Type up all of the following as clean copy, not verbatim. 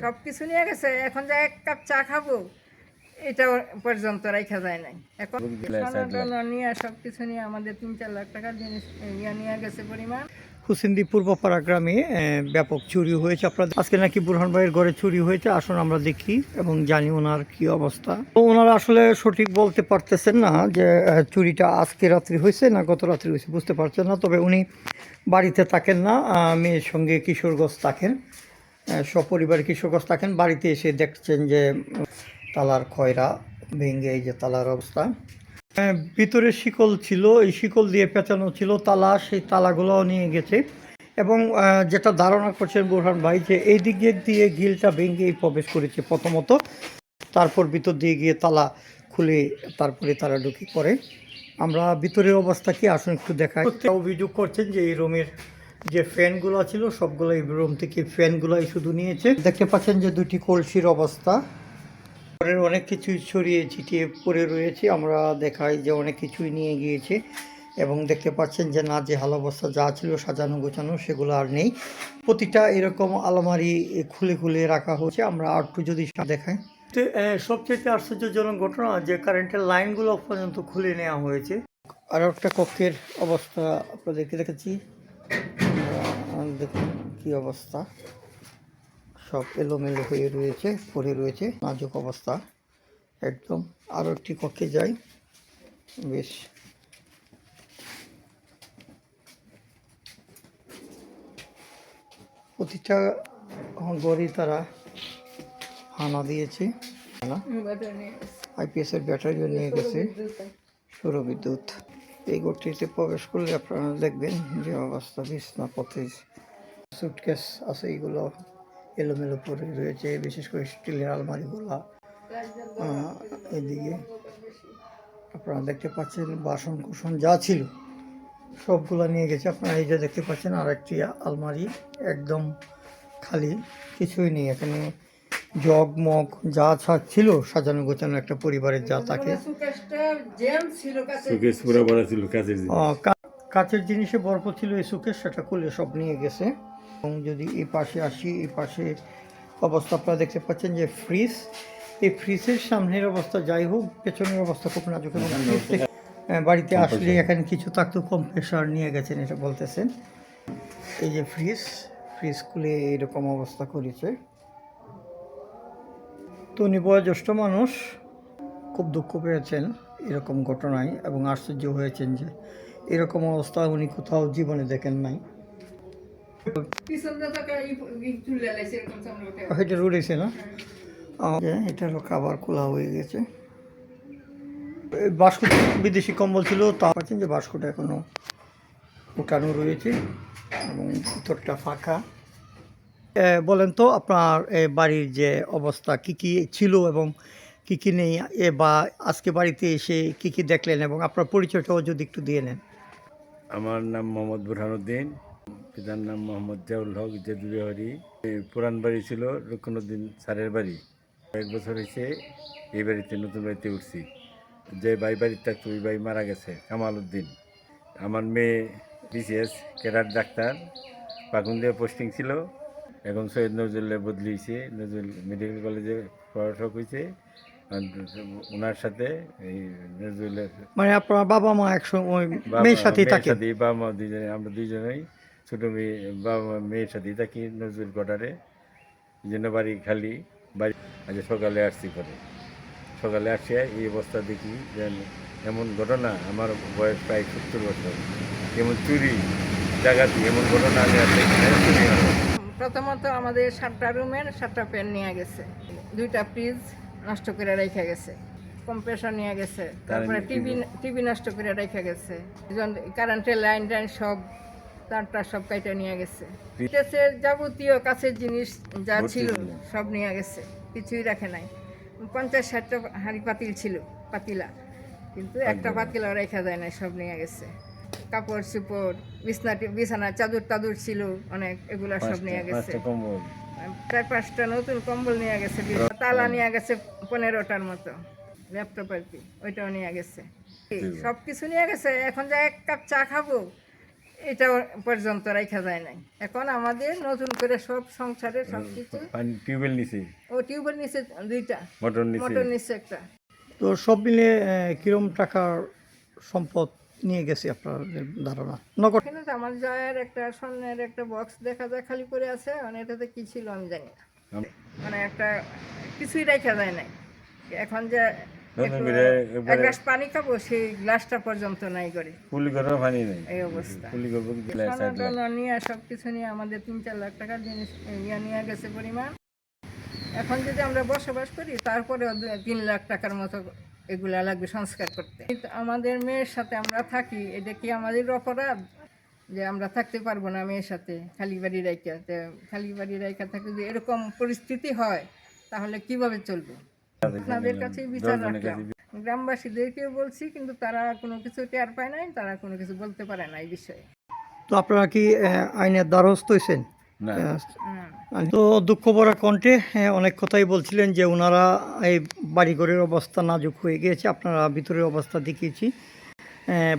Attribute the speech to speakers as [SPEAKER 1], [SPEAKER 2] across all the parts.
[SPEAKER 1] সব কিছু নিয়ে গেছে, এখন যা এক কাপ চা খাবো এটা পর্যন্ত রাখা যায় নাই। এখন সোনা নিয়ে সব কিছু নিয়ে আমাদের 3-4 লাখ টাকার জিনিস নিয়ে গেছে পরিমাণ।
[SPEAKER 2] হুসেন্দি পূর্বপাড়া গ্রামে ব্যাপক চুরি হয়েছে। আপনাদের আজকে নাকি বুরহান ভাইয়ের ঘরে চুরি হয়েছে। আসুন আমরা দেখি এবং জানি ওনার কি অবস্থা। তো ওনারা আসলে সঠিক বলতে পারতেছেন না যে চুরিটা আজকে রাত্রি হয়েছে না গত রাত্রি হয়েছে, বুঝতে পারছেন না। তবে উনি বাড়িতে থাকেন না, মেয়ের সঙ্গে কিশোরগঞ্জ থাকেন, সপরিবারে কিশোরগঞ্জ থাকেন। বাড়িতে এসে দেখছেন যে তালার খয়রা ভেঙে এই যে তালার অবস্থা। ভিতরে শিকল ছিল, এই শিকল দিয়ে পেঁচানো ছিল তালা, সেই তালাগুলোও নিয়ে গেছে। এবং যেটা ধারণা করছেন বুরহান ভাই যে এই দিক দিয়ে গিলটা ভেঙেই প্রবেশ করেছে প্রথমত, তারপর ভিতর দিয়ে গিয়ে তালা খুলে তারপরে তারা ঢুকে পড়ে। আমরা ভিতরের অবস্থা কি আসুন একটু দেখাই। অভিযোগ করছেন যে এই রুমের যে ফ্যানগুলো ছিল সবগুলো এই রুম থেকে ফ্যানগুলোই শুধু নিয়েছে। দেখতে পাচ্ছেন যে দুটি কলসির অবস্থা, অনেক কিছুই ছড়িয়ে ছিটিয়ে পড়ে রয়েছে। আমরা দেখাই যে অনেক কিছুই নিয়ে গিয়েছে এবং দেখতে পাচ্ছেন যে না যে হাল অবস্থা যা ছিল সাজানো গোছানো সেগুলো আর নেই। প্রতিটা এরকম আলমারি খুলে খুলে রাখা হয়েছে। আমরা আর একটু যদি দেখাই, সবচেয়ে আশ্চর্যজনক ঘটনা যে কারেন্টের লাইনগুলো পর্যন্ত খুলে নেওয়া হয়েছে। আর একটা কক্ষের অবস্থা আপনাদেরকে দেখাচ্ছি, দেখুন কি অবস্থা, সব এলোমেলো হয়ে রয়েছে, পড়ে রয়েছে, নাজুক অবস্থা একদম। আরও একটি কক্ষে যাই, বেশ প্রতিটা ঘরই তারা হানা দিয়েছে। আইপিএসের ব্যাটারিও নিয়ে গেছে, সৌরবিদ্যুৎ। এই ঘরটিতে প্রবেশ করলে আপনারা দেখবেন যে অবস্থা, বিছনাপত্রের সুটকেস আছে, এইগুলো এলোমেলো পরে রয়েছে, বিশেষ করে স্টিলের আলমারিগুলো। এদিকে আপনারা দেখতে পাচ্ছেন বাসন কুসন যা ছিল সবগুলো নিয়ে গেছে। আপনারা এই যে দেখতে পাচ্ছেন আর একটি আলমারি একদম খালি, কিছুই নেই এখানে। জগ মগ যা ছিল সাজানো গোছানো একটা পরিবারের যা থাকে, কাচের জিনিসে ভরপুর ছিল এই সুকেশ, সেটা খুলে সব নিয়ে গেছে। এবং যদি এই পাশে আসি, এই পাশে অবস্থা আপনারা দেখতে পাচ্ছেন যে ফ্রিজ, এই ফ্রিজের সামনের অবস্থা যাই হোক, পেছনের অবস্থা খুব নাজুক। এবং ফ্রিজ থেকে বাড়িতে আসলে এখানে কিছু থাকতো, কম্প্রেসার নিয়ে গেছেন এটা বলতেছেন। এই যে ফ্রিজ খুলে এরকম অবস্থা করেছে। তো উনি বয়োজ্যেষ্ঠ মানুষ, খুব দুঃখ পেয়েছেন এরকম ঘটনায় এবং আশ্চর্য হয়েছেন যে এরকম অবস্থা উনি কোথাও জীবনে দেখেন নাই। এটা রুড়েছে না, এটা খাবার খোলা হয়ে গেছে। বাস্কট বিদেশি কম্বল ছিল, তা পাচ্ছেন যে বাস্কটা এখনো উঠানো রয়েছে এবং ভিতরটা ফাঁকা। বলেন তো আপনার বাড়ির যে অবস্থা, কি কি ছিল এবং কি কি নেই, বা আজকে বাড়িতে এসে কি কি দেখলেন এবং আপনার পরিচয়টাও যদি একটু দিয়ে নেন।
[SPEAKER 3] আমার নাম মোহাম্মদ বুরহানুদ্দিন, পিতার নাম মোহাম্মদ জিয়াউল হক জেদুবিহারি। পুরান বাড়ি ছিল রুকনুদ্দিন স্যারের বাড়ি। কয়েক বছর হয়েছে এই বাড়িতে, নতুন বাড়িতে উঠছি। যে বাড়িতে থাকতো ওই ভাই মারা গেছে, কামাল উদ্দিন। আমার মেয়ে BCS cadre doctor, Pakundia posting ছিল, এখন সৈয়দ নজরুল্লাহ বদলি হয়েছে, নজরুল মেডিকেল কলেজে পড়াশোনা হয়েছে। ওনার সাথে এই নজরুলের
[SPEAKER 2] মানে আপনার বাবা মা একসঙ্গে মেয়ের সাথেই থাকে?
[SPEAKER 3] বাবা মা দুজনে, আমরা দুজনেই ছোটো মেয়ে বাবা মেয়ের সাথেই থাকি নজরুল কোয়ার্টারে। এই জন্য বাড়ি খালি। বাড়ি আজ সকালে আসছি, সকালে আসে এই অবস্থা দেখি যে এমন ঘটনা। আমার বয়স প্রায় 70 বছর, এমন চুরি ডাকাতি এমন ঘটনা আমি আর দেখি না। চুরি
[SPEAKER 1] প্রথমত আমাদের 7টা রুমের 7টা ফ্যান নিয়ে গেছে, 2টা ফ্রিজ নষ্ট করে রেখে গেছে, কম্প্রেসার নিয়ে গেছে, তারপরে টিভি নষ্ট করে রেখে গেছে, কারেন্টের লাইন সব তারটা সব কাইটা নিয়ে গেছে। যাবতীয় কাছের জিনিস যা ছিল সব নিয়ে গেছে, কিছুই রাখে নাই। 50-60টা হাঁড়ি পাতিল ছিল, পাতিলা, কিন্তু একটা পাতিলা রেখা যায় না, সব নিয়ে গেছে। কাপড় চোপড়, বিছানা চাদর টাদর ছিল অনেক, এগুলা সব নিয়ে গেছে। প্রায় 5টা নতুন কম্বল নিয়ে গেছে, তালা নিয়ে গেছে 15টার মতো, ল্যাপটপ আর কি ওইটাও নিয়ে গেছে, সব কিছু নিয়ে গেছে। এখন যা এক কাপ চা খাবো এটা পর্যন্ত রাখা যায় নাই। এখন আমাদের নতুন করে সব সংসারে সব কিছু,
[SPEAKER 3] পানি টিউবওয়েল নিচে,
[SPEAKER 1] ও টিউবের নিচে 2টা,
[SPEAKER 3] মোটর নিচে।
[SPEAKER 1] মোটর নিচে একটা।
[SPEAKER 2] তো সব মিলে কিরম টাকার সম্পদ নিয়ে গেছে আপনাদের ধারণা? নগদ
[SPEAKER 1] এখানে তো আমার জয়ের একটা স্বর্ণের একটা বক্স দেখা যায় খালি করে আছে, মানে এটাতে কি ছিল আমি জানি না, মানে একটা কিছুই রাখা যায় নাই। এখন যে
[SPEAKER 3] নতুন
[SPEAKER 1] একটু
[SPEAKER 3] করে
[SPEAKER 1] এক গ্লাস পানি খাবো সেই গ্লাসটা পর্যন্ত নাই করে,
[SPEAKER 3] কুলি করার পানি নেই।
[SPEAKER 1] এই অবস্থা।
[SPEAKER 3] কুলি করবো কি দিলে
[SPEAKER 1] সোনা
[SPEAKER 3] সাইড লাখ।
[SPEAKER 1] টোনা নিয়ে সব কিছু নিয়ে আমাদের 3-4 লাখ টাকার জিনিস নিয়ে গেছে পরিমাণ। এখন যদি আমরা বসবাস করি তারপরে 3 লাখ টাকার মতো এগুলা লাগবে সংস্কার করতে। কিন্তু আমাদের মেয়ের সাথে আমরা থাকি, এটা কি আমাদের অপরাধ যে আমরা থাকতে পারবো না মেয়ের সাথে খালি বাড়ি রাইখা? খালি বাড়ি রাইখা থাকলে যদি এরকম পরিস্থিতি হয় তাহলে কিভাবে চলবে? আপনাদের কাছে বিচার রাখলাম। গ্রামবাসীদেরকেও বলছি, কিন্তু তারা কোনো কিছু টের পায় নাই, তারা কোনো কিছু বলতে পারে না এই বিষয়ে।
[SPEAKER 2] তো আপনারা কি আইনের দ্বারস্থ হয়েছেন?
[SPEAKER 3] না।
[SPEAKER 2] তো দুঃখ ভরা কণ্ঠে অনেক কথাই বলছিলেন যে ওনারা এই বাড়িঘরের অবস্থা নাজুক হয়ে গিয়েছে, আপনারা ভিতরের অবস্থা দেখিয়েছি।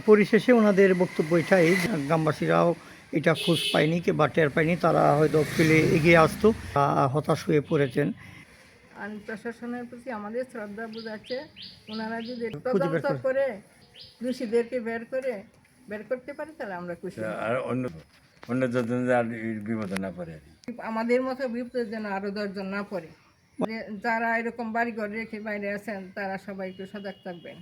[SPEAKER 2] পরিশেষে ওনাদের বক্তব্য এটাই, গ্রামবাসীরাও এটা খোঁজ পায়নি বা টের পায়নি, তারা হয়তো ফেলে এগিয়ে আসতো, হতাশ হয়ে পড়েছেন।
[SPEAKER 1] আইন প্রশাসনের প্রতি আমাদের শ্রদ্ধা বোঝাচ্ছে, ওনারা যদি
[SPEAKER 2] খুঁজে বের
[SPEAKER 1] তদন্ত করে দোষীদেরকে বের করতে পারে তাহলে আমরা খুশি হব।
[SPEAKER 3] আর অন্য যতজন আর বিপদে না পড়ে আর কি।
[SPEAKER 1] আমাদের মতো বিপদের যেন আরো 10 জন না পড়ে। যারা এরকম বাড়ি ঘর রেখে বাইরে আছেন তারা সবাই একটু সজাগ থাকবেন।